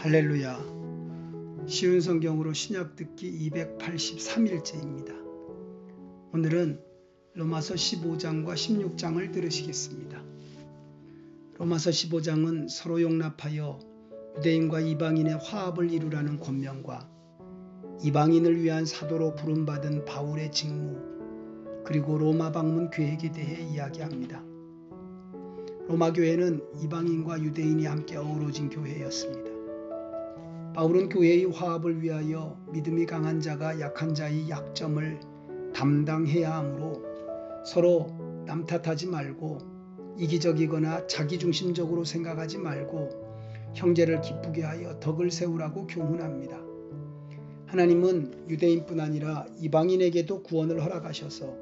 할렐루야. 쉬운 성경으로 신약 듣기 283일째입니다. 오늘은 로마서 15장과 16장을 들으시겠습니다. 로마서 15장은 서로 용납하여 유대인과 이방인의 화합을 이루라는 권면과 이방인을 위한 사도로 부름받은 바울의 직무, 그리고 로마 방문 계획에 대해 이야기합니다. 로마 교회는 이방인과 유대인이 함께 어우러진 교회였습니다. 바울은 교회의 화합을 위하여 믿음이 강한 자가 약한 자의 약점을 담당해야 하므로 서로 남 탓하지 말고 이기적이거나 자기중심적으로 생각하지 말고 형제를 기쁘게 하여 덕을 세우라고 교훈합니다. 하나님은 유대인뿐 아니라 이방인에게도 구원을 허락하셔서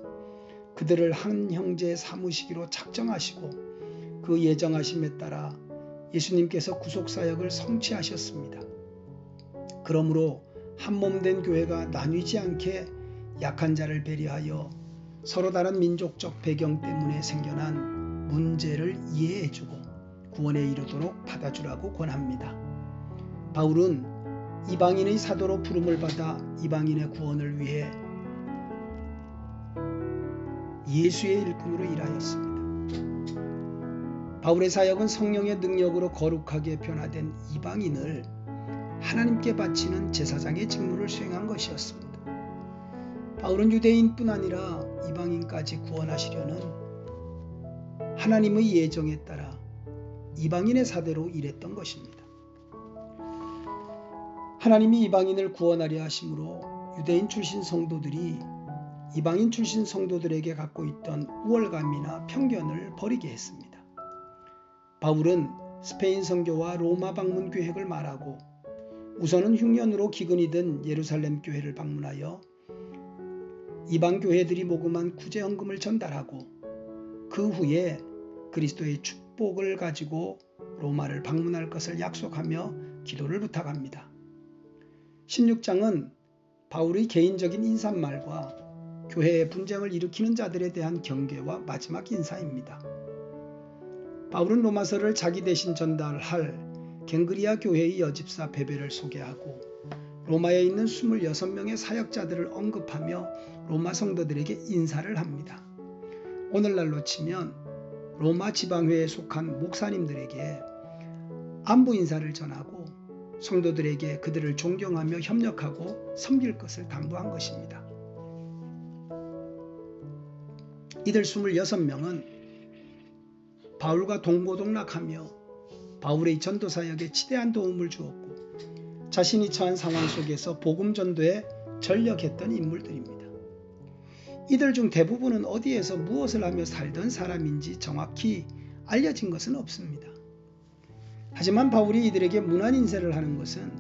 그들을 한 형제 삼으시기로 작정하시고 그 예정하심에 따라 예수님께서 구속사역을 성취하셨습니다. 그러므로 한몸된 교회가 나뉘지 않게 약한 자를 배려하여 서로 다른 민족적 배경 때문에 생겨난 문제를 이해해주고 구원에 이르도록 받아주라고 권합니다. 바울은 이방인의 사도로 부름을 받아 이방인의 구원을 위해 예수의 일꾼으로 일하였습니다. 바울의 사역은 성령의 능력으로 거룩하게 변화된 이방인을 하나님께 바치는 제사장의 직무를 수행한 것이었습니다. 바울은 유대인뿐 아니라 이방인까지 구원하시려는 하나님의 예정에 따라 이방인의 사대로 일했던 것입니다. 하나님이 이방인을 구원하려 하심으로 유대인 출신 성도들이 이방인 출신 성도들에게 갖고 있던 우월감이나 편견을 버리게 했습니다. 바울은 스페인 선교와 로마 방문 계획을 말하고 우선은 흉년으로 기근이 든 예루살렘 교회를 방문하여 이방 교회들이 모금한 구제 헌금을 전달하고 그 후에 그리스도의 축복을 가지고 로마를 방문할 것을 약속하며 기도를 부탁합니다. 16장은 바울의 개인적인 인사말과 교회의 분쟁을 일으키는 자들에 대한 경계와 마지막 인사입니다. 바울은 로마서를 자기 대신 전달할 갱그리아 교회의 여집사 베베를 소개하고 로마에 있는 26명의 사역자들을 언급하며 로마 성도들에게 인사를 합니다. 오늘날로 치면 로마 지방회에 속한 목사님들에게 안부 인사를 전하고 성도들에게 그들을 존경하며 협력하고 섬길 것을 당부한 것입니다. 이들 26명은 바울과 동고동락하며 바울의 전도사역에 지대한 도움을 주었고 자신이 처한 상황 속에서 복음 전도에 전력했던 인물들입니다. 이들 중 대부분은 어디에서 무엇을 하며 살던 사람인지 정확히 알려진 것은 없습니다. 하지만 바울이 이들에게 문안 인사를 하는 것은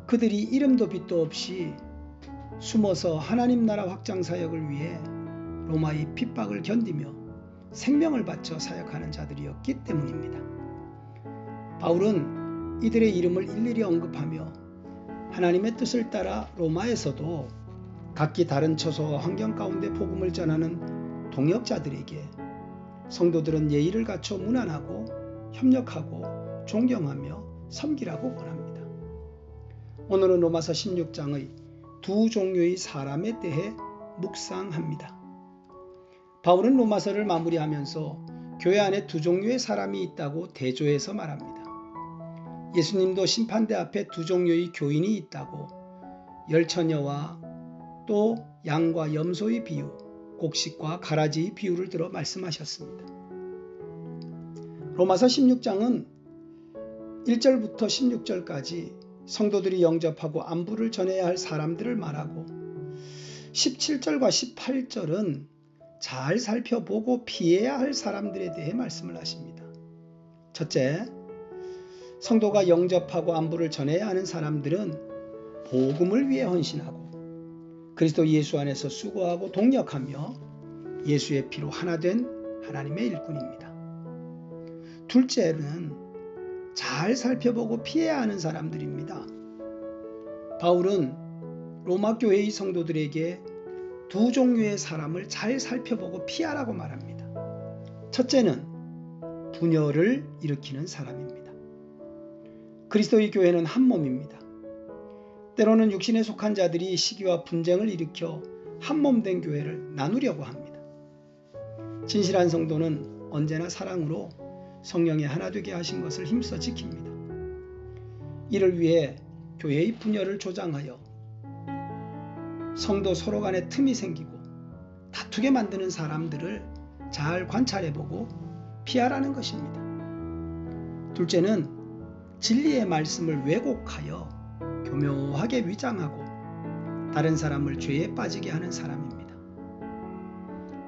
그들이 이름도 빛도 없이 숨어서 하나님 나라 확장 사역을 위해 로마의 핍박을 견디며 생명을 바쳐 사역하는 자들이었기 때문입니다. 바울은 이들의 이름을 일일이 언급하며 하나님의 뜻을 따라 로마에서도 각기 다른 처소와 환경 가운데 복음을 전하는 동역자들에게 성도들은 예의를 갖춰 문안하고 협력하고 존경하며 섬기라고 권합니다. 오늘은 로마서 16장의 두 종류의 사람에 대해 묵상합니다. 바울은 로마서를 마무리하면서 교회 안에 두 종류의 사람이 있다고 대조해서 말합니다. 예수님도 심판대 앞에 두 종류의 교인이 있다고 열처녀와 또 양과 염소의 비유, 곡식과 가라지의 비유를 들어 말씀하셨습니다. 로마서 16장은 1절부터 16절까지 성도들이 영접하고 안부를 전해야 할 사람들을 말하고 17절과 18절은 잘 살펴보고 피해야 할 사람들에 대해 말씀을 하십니다. 첫째, 성도가 영접하고 안부를 전해야 하는 사람들은 복음을 위해 헌신하고 그리스도 예수 안에서 수고하고 동력하며 예수의 피로 하나 된 하나님의 일꾼입니다. 둘째는 잘 살펴보고 피해야 하는 사람들입니다. 바울은 로마 교회의 성도들에게 두 종류의 사람을 잘 살펴보고 피하라고 말합니다. 첫째는 분열을 일으키는 사람입니다. 그리스도의 교회는 한 몸입니다. 때로는 육신에 속한 자들이 시기와 분쟁을 일으켜 한 몸 된 교회를 나누려고 합니다. 진실한 성도는 언제나 사랑으로 성령의 하나 되게 하신 것을 힘써 지킵니다. 이를 위해 교회의 분열을 조장하여 성도 서로 간에 틈이 생기고 다투게 만드는 사람들을 잘 관찰해보고 피하라는 것입니다. 둘째는 진리의 말씀을 왜곡하여 교묘하게 위장하고 다른 사람을 죄에 빠지게 하는 사람입니다.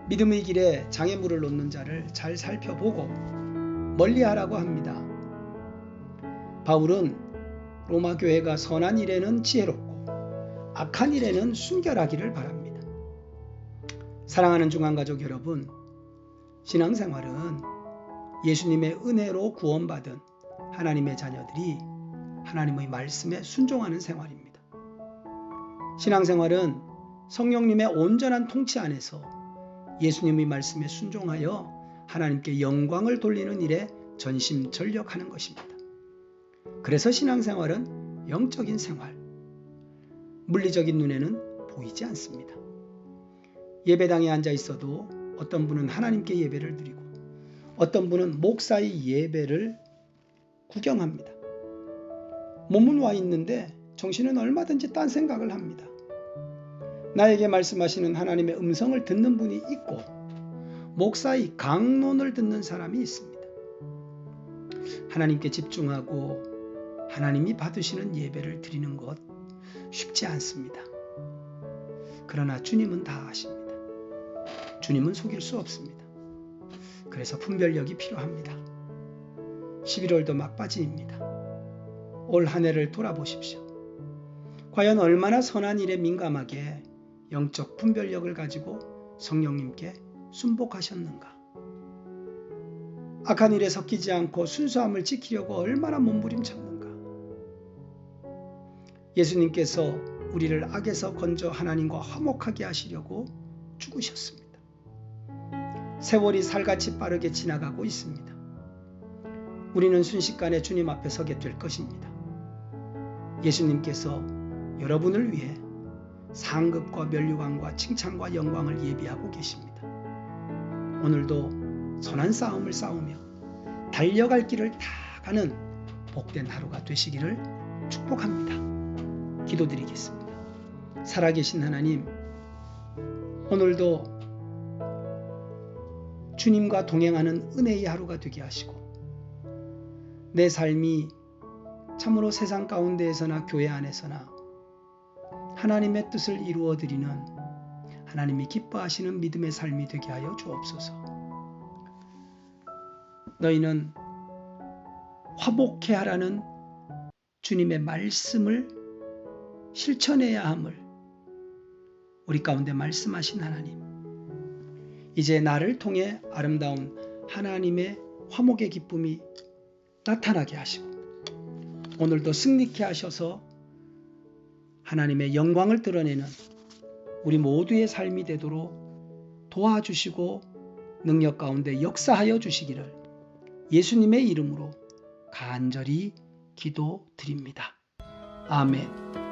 믿음의 길에 장애물을 놓는 자를 잘 살펴보고 멀리하라고 합니다. 바울은 로마 교회가 선한 일에는 지혜롭고 악한 일에는 순결하기를 바랍니다. 사랑하는 중앙가족 여러분, 신앙생활은 예수님의 은혜로 구원받은 하나님의 자녀들이 하나님의 말씀에 순종하는 생활입니다. 신앙생활은 성령님의 온전한 통치 안에서 예수님의 말씀에 순종하여 하나님께 영광을 돌리는 일에 전심전력하는 것입니다. 그래서 신앙생활은 영적인 생활, 물리적인 눈에는 보이지 않습니다. 예배당에 앉아 있어도 어떤 분은 하나님께 예배를 드리고 어떤 분은 목사의 예배를 구경합니다. 몸은 와 있는데 정신은 얼마든지 딴 생각을 합니다. 나에게 말씀하시는 하나님의 음성을 듣는 분이 있고 목사의 강론을 듣는 사람이 있습니다. 하나님께 집중하고 하나님이 받으시는 예배를 드리는 것 쉽지 않습니다. 그러나 주님은 다 아십니다. 주님은 속일 수 없습니다. 그래서 분별력이 필요합니다. 11월도 막바지입니다. 올 한 해를 돌아보십시오. 과연 얼마나 선한 일에 민감하게 영적 분별력을 가지고 성령님께 순복하셨는가? 악한 일에 섞이지 않고 순수함을 지키려고 얼마나 몸부림쳤는가? 예수님께서 우리를 악에서 건져 하나님과 화목하게 하시려고 죽으셨습니다. 세월이 살같이 빠르게 지나가고 있습니다. 우리는 순식간에 주님 앞에 서게 될 것입니다. 예수님께서 여러분을 위해 상급과 면류관과 칭찬과 영광을 예비하고 계십니다. 오늘도 선한 싸움을 싸우며 달려갈 길을 다 가는 복된 하루가 되시기를 축복합니다. 기도드리겠습니다. 살아계신 하나님, 오늘도 주님과 동행하는 은혜의 하루가 되게 하시고 내 삶이 참으로 세상 가운데에서나 교회 안에서나 하나님의 뜻을 이루어드리는 하나님이 기뻐하시는 믿음의 삶이 되게 하여 주옵소서. 너희는 화목해 하라는 주님의 말씀을 실천해야 함을 우리 가운데 말씀하신 하나님, 이제 나를 통해 아름다운 하나님의 화목의 기쁨이 나타나게 하시고 오늘도 승리케 하셔서 하나님의 영광을 드러내는 우리 모두의 삶이 되도록 도와주시고 능력 가운데 역사하여 주시기를 예수님의 이름으로 간절히 기도드립니다. 아멘.